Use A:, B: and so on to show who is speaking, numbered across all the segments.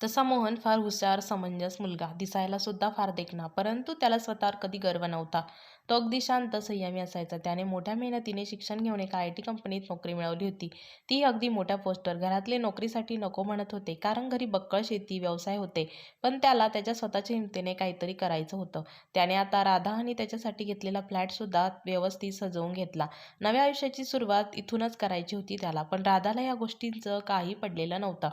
A: तसा मोहन फार हुशार, समंजस मुलगा, दिसायला सुद्धा फार देखणा, परंतु त्याला स्वतःवर कधी गर्व नव्हता. तो अगदी शांत, संयमी असायचा. त्याने मोठ्या मेहनतीने शिक्षण घेऊन एका IT कंपनीत नोकरी मिळवली होती. ती अगदी मोठ्या पोस्टवर. घरातले नोकरीसाठी नको म्हणत होते, कारण घरी बक्कळ शेती, व्यवसाय होते. पण त्याला त्याच्या स्वतःच्या हिमतीने काहीतरी करायचं होतं. त्याने आता राधा आणि त्याच्यासाठी घेतलेला फ्लॅटसुद्धा व्यवस्थित सजवून घेतला. नव्या आयुष्याची सुरुवात इथूनच करायची होती त्याला. पण राधाला या गोष्टींचं काही पडलेलं नव्हतं.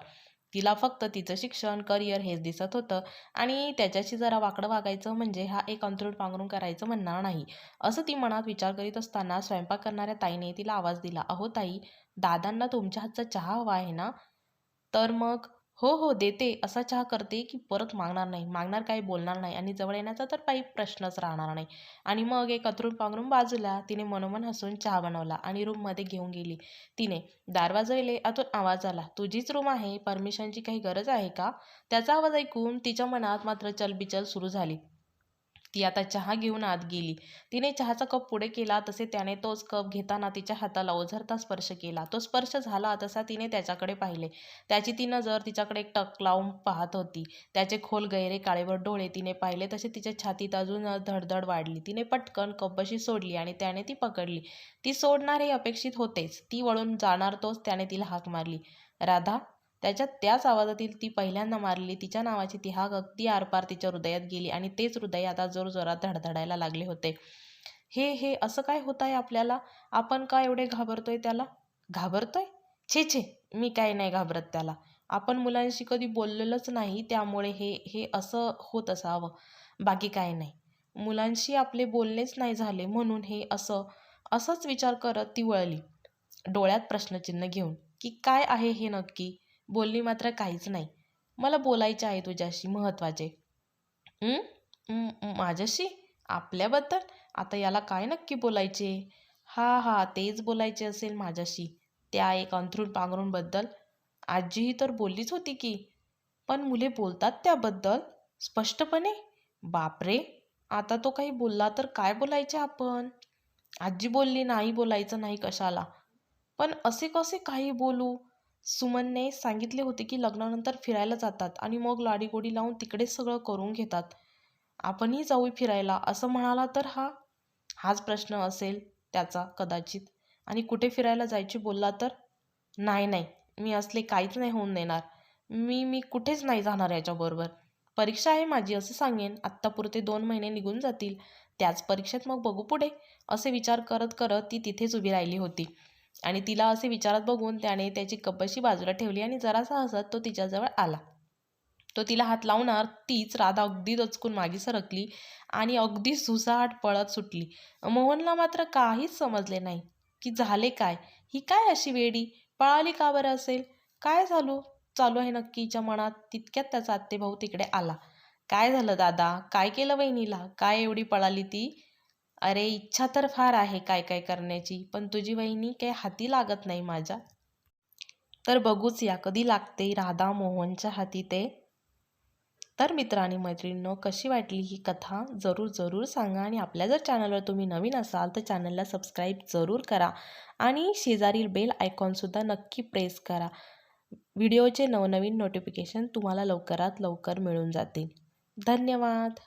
A: तिला फक्त तिचं शिक्षण, करिअर हेच दिसत होतं आणि त्याच्याशी जरा वाकडं वागायचं म्हणजे हा एक अंथरूण पांघरूण करायचं म्हणणार नाही, असं ती मनात विचार करीत असताना स्वयंपाक करणाऱ्या ताईने तिला आवाज दिला. "अहो ताई, दादांना तुमच्या हातचा चहा हवा आहे ना?" तर मग "हो, हो, देते. असा चहा करते की परत मागणार नाही. मागणार काय, बोलणार नाही आणि जवळ येण्याचा तर काही प्रश्नच राहणार नाही." आणि मग एक अंथरूण पांघरूण बाजूला तिने मनोमन हसून चहा बनवला आणि रूममध्ये घेऊन गेली. तिने दार वाजवले. आतून आवाज आला, "तुझीच रूम आहे. परमिशनची काही गरज आहे का?" त्याचा आवाज ऐकून तिच्या मनात मात्र चलबिचल सुरू झाली. ती आता चहा घेऊन आत गेली. तिने चहाचा कप पुढे केला तसे त्याने तोच कप घेताना तिच्या हाताला ओझरता स्पर्श केला. तो स्पर्श झाला तसा तिने त्याच्याकडे पाहिले. त्याची ती नजर तिच्याकडे टक लावून पाहत होती. त्याचे खोल गहिरे काळेभोर डोळे तिने पाहिले तसे तिच्या छातीत अजून धडधड वाढली. तिने पटकन कपबशी सोडली आणि त्याने ती पकडली. ती सोडणार हे अपेक्षित होतेच. ती वळून जाणार तोच त्याने तिला हाक मारली, "राधा." त्याच्या त्याच आवाजातील ती पहिल्यांदा मारलेली तिच्या नावाची ती हाक अगदी आरपार तिच्या हृदयात गेली आणि तेच हृदय आता जोरजोरात धडधडायला लागले होते. हे हे असं काय होत आहे आपल्याला? आपण का एवढे घाबरतोय त्याला? घाबरतोय? छे छे, मी काय नाही घाबरत त्याला. आपण मुलांशी कधी बोललेलोच नाही, त्यामुळे हे हे असं होत असावं. बाकी काय नाही. मुलांशी आपले बोलणेच नाही झाले म्हणून हे असं. असंच विचार करत ती वळली, डोळ्यात प्रश्नचिन्ह घेऊन, की काय आहे हे नक्की. बोलली मात्र काहीच नाही. "मला बोलायचे आहे तुझ्याशी, महत्वाचे." "हं? माझ्याशी? आपल्याबद्दल? आता याला काय नक्की बोलायचे?" "हा हा, तेच बोलायचे असेल माझ्याशी. त्या एक अंथरूण पांघरूणबद्दल. आजीही तर बोललीच होती की." "पण मुले बोलतात त्याबद्दल? स्पष्टपणे?" "बापरे, आता तो काही बोलला तर काय बोलायचे आपण?" "आजी बोलली नाही बोलायचं नाही कशाला." "पण असे कसे काही बोलू? सुमनने सांगितले होते की लग्नानंतर फिरायला जातात आणि मग लाडीगोडी लावून तिकडेच सगळं करून घेतात. आपणही जाऊ फिरायला असं म्हणाला तर हाच प्रश्न असेल त्याचा कदाचित. आणि कुठे फिरायला जायची बोलला तर?" "नाही नाही, मी असले काहीच नाही होऊन देणार. मी मी कुठेच नाही जाणार याच्याबरोबर. परीक्षा आहे माझी असं सांगेन. आत्तापुरते 2 महिने निघून जातील. त्याच परीक्षेत मग बघू पुढे." असे विचार करत करत ती तिथेच उभी राहिली होती. आणि तिला असे विचारात बघून त्याने त्याची कपबशी बाजूला ठेवली आणि जरासा हसत तो तिच्याजवळ आला. तो तिला हात लावणार तीच राधा अगदी दचकून मागे सरकली आणि अगदी सुसाट पळत सुटली. मोहनला मात्र काहीच समजले नाही की झाले काय. ही काय अशी वेडी पळाली का बरं असेल? काय चालू आहे नक्की हिच्या मनात? तितक्यात त्याचा आत्तेभाऊ तिकडे आला. "काय झालं दादा? काय केलं वहिनीला? काय एवढी पळाली ती?" "अरे, इच्छा तर फार आहे काय काय करण्याची, पण तुझी वहिनी काही हाती लागत नाही माझ्या. तर बघूच या कधी लागते राधा मोहनच्या हाती ते." तर मित्र आणि मैत्रिणींनो, कशी वाटली ही कथा जरूर जरूर सांगा. आणि आपल्या जर चॅनलवर तुम्ही नवीन असाल तर चॅनलला सबस्क्राईब जरूर करा आणि शेजारील बेल आयकॉनसुद्धा नक्की प्रेस करा. व्हिडिओचे नवनवीन नोटिफिकेशन तुम्हाला लवकरात लवकर मिळून जातील. धन्यवाद.